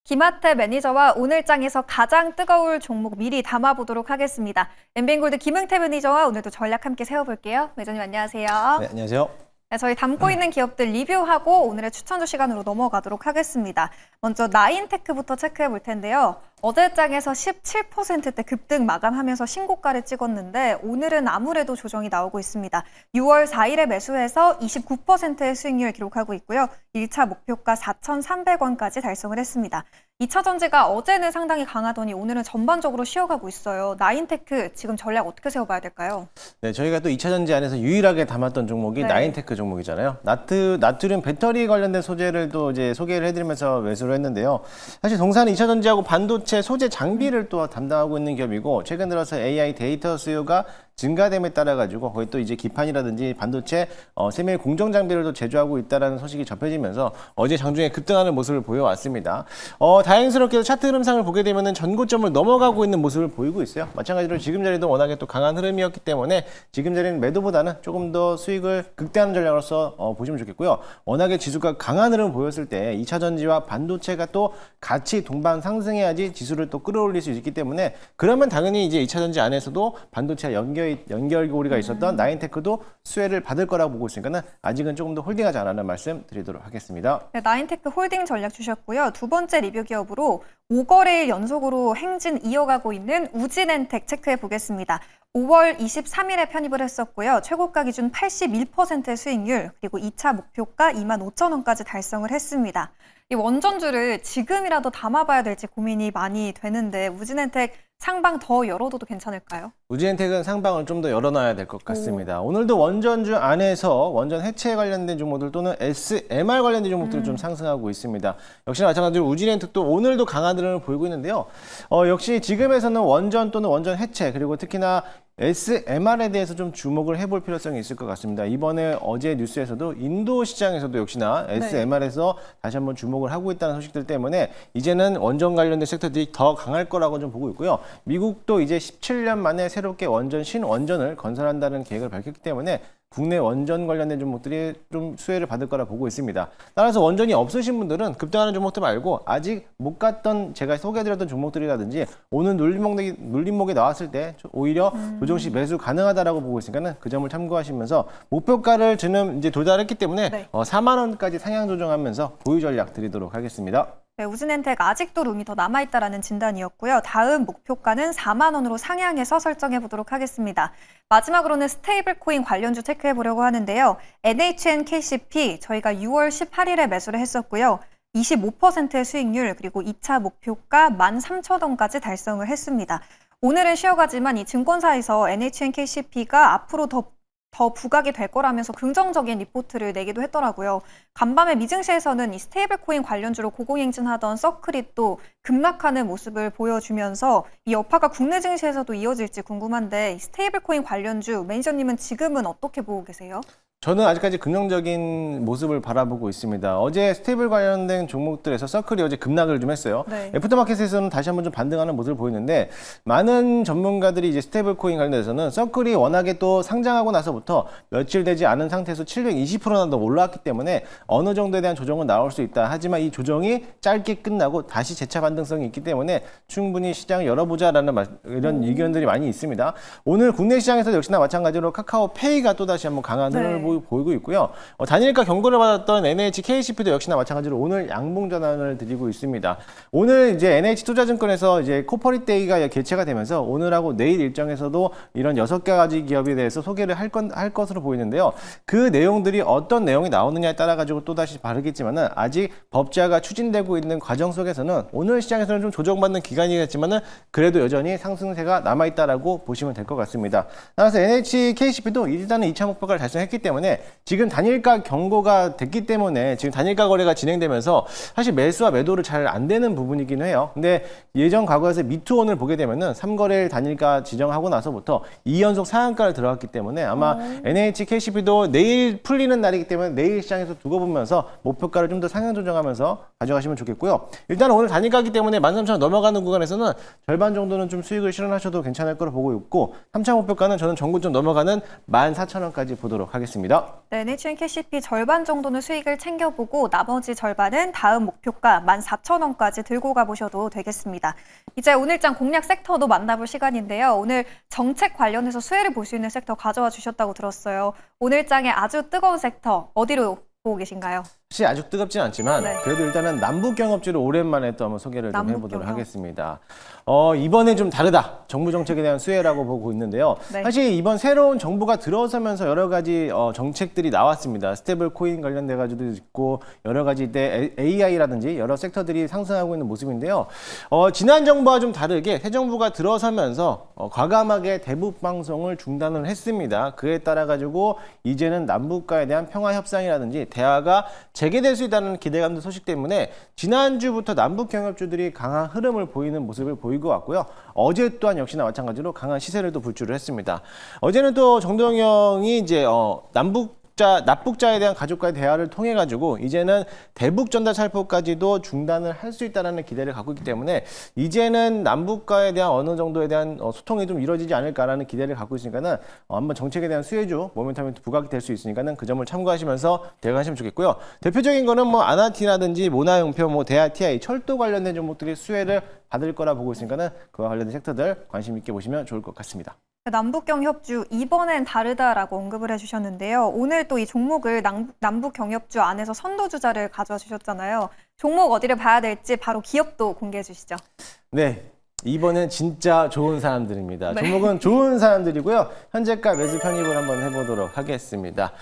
김하태 매니저와 오늘장에서 가장 뜨거울 종목 미리 담아보도록 하겠습니다. 엠비엔골드 김흥태 매니저와 오늘도 전략 함께 세워볼게요. 매니저님 안녕하세요. 네, 안녕하세요. 네, 저희 담고 있는 기업들 리뷰하고 오늘의 추천주 시간으로 넘어가도록 하겠습니다. 먼저 나인테크부터 체크해 볼 텐데요. 어제장에서 17%대 급등 마감하면서 신고가를 찍었는데 오늘은 아무래도 조정이 나오고 있습니다. 6월 4일에 매수해서 29%의 수익률을 기록하고 있고요. 1차 목표가 4,300원까지 달성을 했습니다. 2차 전지가 어제는 상당히 강하더니 오늘은 전반적으로 쉬어가고 있어요. 나인테크 지금 전략 어떻게 세워봐야 될까요? 네, 저희가 또 2차 전지 안에서 유일하게 담았던 종목이 네. 나인테크 종목이잖아요. 나트륨 배터리 관련된 소재를 또 이제 소개를 해드리면서 매수를 했는데요. 사실 동사는 2차 전지하고 반도체 소재 장비를 또 담당하고 있는 기업이고 최근 들어서 AI 데이터 수요가 증가됨에 따라 가지고 거기 또 이제 기판이라든지 반도체 세밀 공정 장비를 또 제조하고 있다라는 소식이 접해지면서 어제 장중에 급등하는 모습을 보여왔습니다. 다행스럽게도 차트 흐름상을 보게 되면은 전고점을 넘어가고 있는 모습을 보이고 있어요. 마찬가지로 지금 자리도 워낙에 또 강한 흐름이었기 때문에 지금 자리는 매도보다는 조금 더 수익을 극대화하는 전략으로서 보시면 좋겠고요. 워낙에 지수가 강한 흐름을 보였을 때 2차 전지와 반도체가 또 같이 동반 상승해야지 지수를 또 끌어올릴 수 있기 때문에 그러면 당연히 이제 2차 전지 안에서도 반도체와 연결고리가 있었던 나인테크도 수혜를 받을 거라고 보고 있으니까는 아직은 조금 더 홀딩하지 않았는 말씀 드리도록 하겠습니다. 네, 나인테크 홀딩 전략 주셨고요. 두 번째 리뷰 기업으로 5거래일 연속으로 행진 이어가고 있는 우진엔텍 체크해 보겠습니다. 5월 23일에 편입을 했었고요. 최고가 기준 81%의 수익률, 그리고 2차 목표가 25,000원까지 달성을 했습니다. 이 원전주를 지금이라도 담아봐야 될지 고민이 많이 되는데 우진엔텍 상방 더 열어둬도 괜찮을까요? 우진엔텍은 상방을 좀 더 열어놔야 될 것 같습니다. 오늘도 원전주 안에서 원전 해체 관련된 종목들 또는 SMR 관련된 종목들이 좀 상승하고 있습니다. 역시나 마찬가지로 우진엔텍도 오늘도 강한 흐름을 보이고 있는데요. 역시 지금에서는 원전 또는 원전 해체 그리고 특히나 SMR에 대해서 좀 주목을 해볼 필요성이 있을 것 같습니다. 이번에 어제 뉴스에서도 인도 시장에서도 역시나 SMR에서 다시 한번 주목을 하고 있다는 소식들 때문에 이제는 원전 관련된 섹터들이 더 강할 거라고 좀 보고 있고요. 미국도 이제 17년 만에 새롭게 신원전을 건설한다는 계획을 밝혔기 때문에 국내 원전 관련된 종목들이 좀 수혜를 받을 거라 보고 있습니다. 따라서 원전이 없으신 분들은 급등하는 종목들 말고 아직 못 갔던 제가 소개해드렸던 종목들이라든지 오늘 눌림목이 나왔을 때 오히려 조정시 매수 가능하다라고 보고 있으니까는 그 점을 참고하시면서 목표가를 지금 이제 도달했기 때문에 4만 원까지 상향 조정하면서 보유 전략 드리도록 하겠습니다. 네, 우진엔텍 아직도 룸이 더 남아있다라는 진단이었고요. 다음 목표가는 4만 원으로 상향해서 설정해 보도록 하겠습니다. 마지막으로는 스테이블 코인 관련주 체크해 보려고 하는데요. NHNKCP 저희가 6월 18일에 매수를 했었고요. 25%의 수익률 그리고 2차 목표가 13,000원까지 달성을 했습니다. 오늘은 쉬어가지만 이 증권사에서 NHNKCP가 앞으로 더 부각이 될 거라면서 긍정적인 리포트를 내기도 했더라고요. 간밤에 미증시에서는 이 스테이블 코인 관련주로 고공행진하던 서클이 또 급락하는 모습을 보여주면서 이 여파가 국내 증시에서도 이어질지 궁금한데 스테이블 코인 관련주 매니저님은 지금은 어떻게 보고 계세요? 저는 아직까지 긍정적인 모습을 바라보고 있습니다. 어제 스테이블 관련된 종목들에서 서클이 어제 급락을 좀 했어요. 네. 애프터마켓에서는 다시 한번 좀 반등하는 모습을 보이는데 많은 전문가들이 이제 스테이블 코인 관련해서는 서클이 워낙에 또 상장하고 나서부터 며칠 되지 않은 상태에서 720%나 더 올라왔기 때문에 어느 정도에 대한 조정은 나올 수 있다. 하지만 이 조정이 짧게 끝나고 다시 재차 반등성이 있기 때문에 충분히 시장을 열어보자라는 이런 의견들이 많이 있습니다. 오늘 국내 시장에서 역시나 마찬가지로 카카오페이가 또다시 한번 강한 흐름을 보이고 있고요. 단일가 경고를 받았던 NHKCP도 역시나 마찬가지로 오늘 양봉 전환을 드리고 있습니다. 오늘 이제 NH투자증권에서 이제 코퍼릿 데이가 개최가 되면서 오늘하고 내일 일정에서도 이런 6가지 기업에 대해서 소개를 할 것으로 보이는데요. 그 내용들이 어떤 내용이 나오느냐에 따라 가지고 또다시 다르겠지만은 아직 법제화가 추진되고 있는 과정 속에서는 오늘 시장에서는 좀 조정받는 기간이겠지만은 그래도 여전히 상승세가 남아있다라고 보시면 될 것 같습니다. 따라서 NHKCP도 일단은 2차 목표가를 달성했기 때문에 지금 단일가 경고가 됐기 때문에 지금 단일가 거래가 진행되면서 사실 매수와 매도를 잘 안 되는 부분이긴 해요. 근데 예전 과거에서 미투온을 보게 되면은 3거래일 단일가 지정하고 나서부터 2연속 상한가를 들어갔기 때문에 아마 NHKCP도 내일 풀리는 날이기 때문에 내일 시장에서 두고 보면서 목표가를 좀 더 상향 조정하면서 가져가시면 좋겠고요. 일단 오늘 단일가기 때문에 13,000원 넘어가는 구간에서는 절반 정도는 좀 수익을 실현하셔도 괜찮을 거로 보고 있고 3차 목표가는 저는 전고점 넘어가는 14,000원까지 보도록 하겠습니다. 보겠습니다. 네, NHN KCP 절반 정도는 수익을 챙겨보고 나머지 절반은 다음 목표가 14,000원까지 들고 가보셔도 되겠습니다. 이제 오늘장 공략 섹터도 만나볼 시간인데요. 오늘 정책 관련해서 수혜를 볼 수 있는 섹터 가져와 주셨다고 들었어요. 오늘장의 아주 뜨거운 섹터 어디로 보고 계신가요? 사실 아주 뜨겁진 않지만 네. 그래도 일단은 남북 경협주를 오랜만에 또 한번 소개를 좀 남북 해보도록 경협. 하겠습니다. 이번엔 좀 다르다. 정부 정책에 대한 수혜라고 보고 있는데요. 네. 사실 이번 새로운 정부가 들어서면서 여러 가지 정책들이 나왔습니다. 스테이블 코인 관련돼 가지고 있고 여러 가지 이때 AI라든지 여러 섹터들이 상승하고 있는 모습인데요. 지난 정부와 좀 다르게 새 정부가 들어서면서 과감하게 대북 방송을 중단을 했습니다. 그에 따라 가지고 이제는 남북과에 대한 평화 협상이라든지 대화가 재개될 수 있다는 기대감도 소식 때문에 지난주부터 남북 경협주들이 강한 흐름을 보이는 모습을 보이고 왔고요. 어제 또한 역시나 마찬가지로 강한 시세를 또 불주를 했습니다. 어제는 또 정동영이 이제 납북자에 대한 가족과의 대화를 통해 가지고 이제는 대북 전달 살포까지도 중단을 할 수 있다는 기대를 갖고 있기 때문에 이제는 남북과에 대한 어느 정도에 대한 소통이 좀 이루어지지 않을까라는 기대를 갖고 있으니까는 한번 정책에 대한 수혜주 모멘텀이 부각이 될 수 있으니까는 그 점을 참고하시면서 대응하시면 좋겠고요. 대표적인 거는 뭐 아나티라든지 모나용표, 뭐 대하TI, 철도 관련된 종목들이 수혜를 받을 거라 보고 있으니까는 그와 관련된 섹터들 관심 있게 보시면 좋을 것 같습니다. 남북경협주 이번엔 다르다라고 언급을 해주셨는데요. 오늘 또 이 종목을 남북경협주 안에서 선도주자를 가져와 주셨잖아요. 종목 어디를 봐야 될지 바로 기업도 공개해 주시죠. 네. 이번엔 진짜 좋은 사람들입니다. 네. 종목은 좋은 사람들이고요. 현재가 매수 편입을 한번 해보도록 하겠습니다.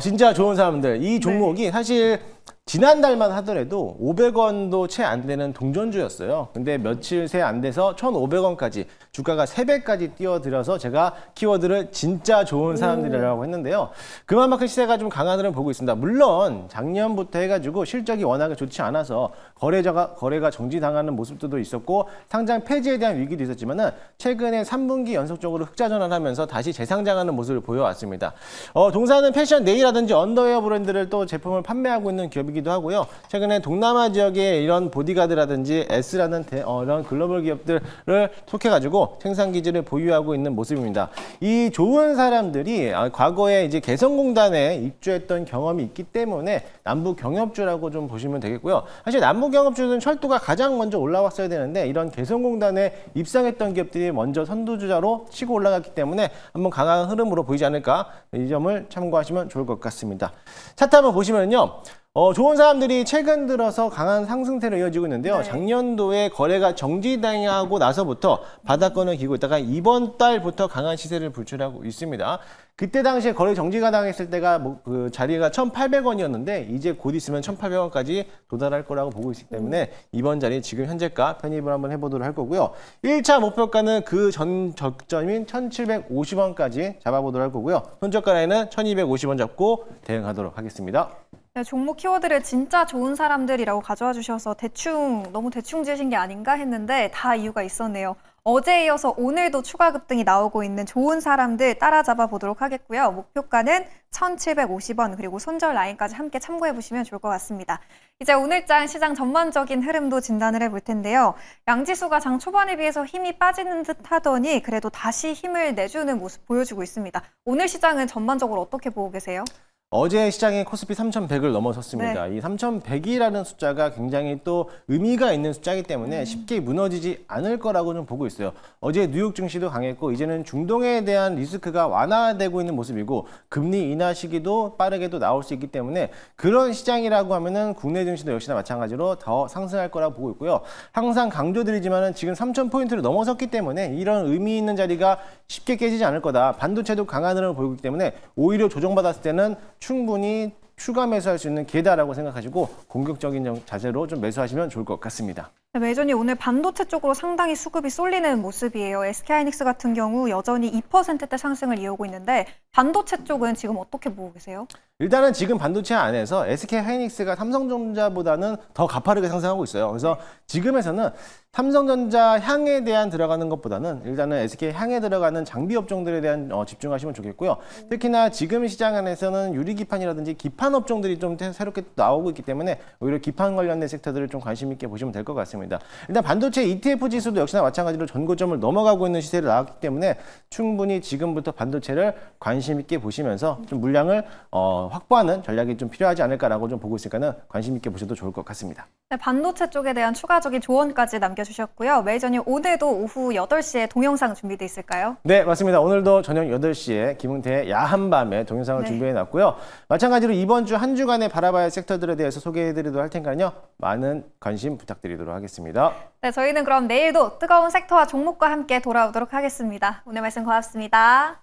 진짜 좋은 사람들. 이 종목이 사실 지난달만 하더라도 500원도 채 안 되는 동전주였어요. 근데 며칠 새 안 돼서 1,500원까지 주가가 3배까지 뛰어들어서 제가 키워드를 진짜 좋은 사람들이라고 했는데요. 그만큼 시세가 좀 강한 흐름을 보고 있습니다. 물론 작년부터 해가지고 실적이 워낙에 좋지 않아서 거래가 정지당하는 모습들도 있었고 상장 폐지에 대한 위기도 있었지만은 최근에 3분기 연속적으로 흑자 전환하면서 다시 재상장하는 모습을 보여왔습니다. 동사는 패션 네일이라든지 언더웨어 브랜드를 또 제품을 판매하고 있는 기업이기도 하고요. 최근에 동남아 지역에 이런 보디가드라든지 S라는 이런 글로벌 기업들을 속해가지고 생산 기지를 보유하고 있는 모습입니다. 이 좋은 사람들이 과거에 이제 개성공단에 입주했던 경험이 있기 때문에 남북 경협주라고 좀 보시면 되겠고요. 사실 남북 경협주는 철도가 가장 먼저 올라왔어야 되는데 이런 개성공단에 입상했던 기업들이 먼저 선두주자로 치고 올라갔기 때문에 한번 강한 흐름으로 보이지 않을까, 이 점을 참고하시면 좋을 것 같습니다. 차트 한번 보시면요. 좋은 사람들이 최근 들어서 강한 상승세로 이어지고 있는데요. 네. 작년도에 거래가 정지당하고 나서부터 바닥권을 기고 있다가 이번 달부터 강한 시세를 불출하고 있습니다. 그때 당시에 거래 정지가 당했을 때가 그 자리가 1,800원이었는데 이제 곧 있으면 1,800원까지 도달할 거라고 보고 있기 때문에 이번 자리 지금 현재가 편입을 한번 해보도록 할 거고요. 1차 목표가는 그 전 저점인 1,750원까지 잡아보도록 할 거고요. 손절가에는 1,250원 잡고 대응하도록 하겠습니다. 네, 종목 키워드를 진짜 좋은 사람들이라고 가져와 주셔서 너무 대충 지으신 게 아닌가 했는데 다 이유가 있었네요. 어제에 이어서 오늘도 추가 급등이 나오고 있는 좋은 사람들 따라잡아 보도록 하겠고요. 목표가는 1,750원 그리고 손절 라인까지 함께 참고해 보시면 좋을 것 같습니다. 이제 오늘장 시장 전반적인 흐름도 진단을 해볼 텐데요. 양지수가 장 초반에 비해서 힘이 빠지는 듯 하더니 그래도 다시 힘을 내주는 모습 보여주고 있습니다. 오늘 시장은 전반적으로 어떻게 보고 계세요? 어제 시장에 코스피 3,100을 넘어섰습니다. 이 3,100이라는 숫자가 굉장히 또 의미가 있는 숫자이기 때문에 쉽게 무너지지 않을 거라고 좀 보고 있어요. 어제 뉴욕 증시도 강했고 이제는 중동에 대한 리스크가 완화되고 있는 모습이고 금리 인하 시기도 빠르게도 나올 수 있기 때문에 그런 시장이라고 하면은 국내 증시도 역시나 마찬가지로 더 상승할 거라고 보고 있고요. 항상 강조드리지만은 지금 3,000포인트를 넘어섰기 때문에 이런 의미 있는 자리가 쉽게 깨지지 않을 거다. 반도체도 강한 흐름을 보이고 있기 때문에 오히려 조정받았을 때는 충분히 추가 매수할 수 있는 기회다라고 생각하시고 공격적인 자세로 좀 매수하시면 좋을 것 같습니다. 네, 여전히 오늘 반도체 쪽으로 상당히 수급이 쏠리는 모습이에요. SK하이닉스 같은 경우 여전히 2%대 상승을 이어오고 있는데 반도체 쪽은 지금 어떻게 보고 계세요? 일단은 지금 반도체 안에서 SK하이닉스가 삼성전자보다는 더 가파르게 상승하고 있어요. 그래서 지금에서는 삼성전자 향에 대한 들어가는 것보다는 일단은 SK 향에 들어가는 장비 업종들에 대한 집중하시면 좋겠고요. 특히나 지금 시장 안에서는 유리기판이라든지 기판 업종들이 좀 새롭게 나오고 있기 때문에 오히려 기판 관련된 섹터들을 좀 관심 있게 보시면 될 것 같습니다. 있습니다. 일단 반도체 ETF 지수도 역시나 마찬가지로 전고점을 넘어가고 있는 시세를 나왔기 때문에 충분히 지금부터 반도체를 관심 있게 보시면서 좀 물량을 확보하는 전략이 좀 필요하지 않을까라고 좀 보고 있으니까는 관심 있게 보셔도 좋을 것 같습니다. 네, 반도체 쪽에 대한 추가적인 조언까지 남겨주셨고요. 메이저님 오늘도 오후 8시에 동영상 준비돼 있을까요? 네, 맞습니다. 오늘도 저녁 8시에 김은태의 야한 밤에 동영상을 네. 준비해놨고요. 마찬가지로 이번 주 한 주간의 바라봐야 할 섹터들에 대해서 소개해드리도록 할 테니까요. 많은 관심 부탁드리도록 하겠습니다. 네, 저희는 그럼 내일도 뜨거운 섹터와 종목과 함께 돌아오도록 하겠습니다. 오늘 말씀 고맙습니다.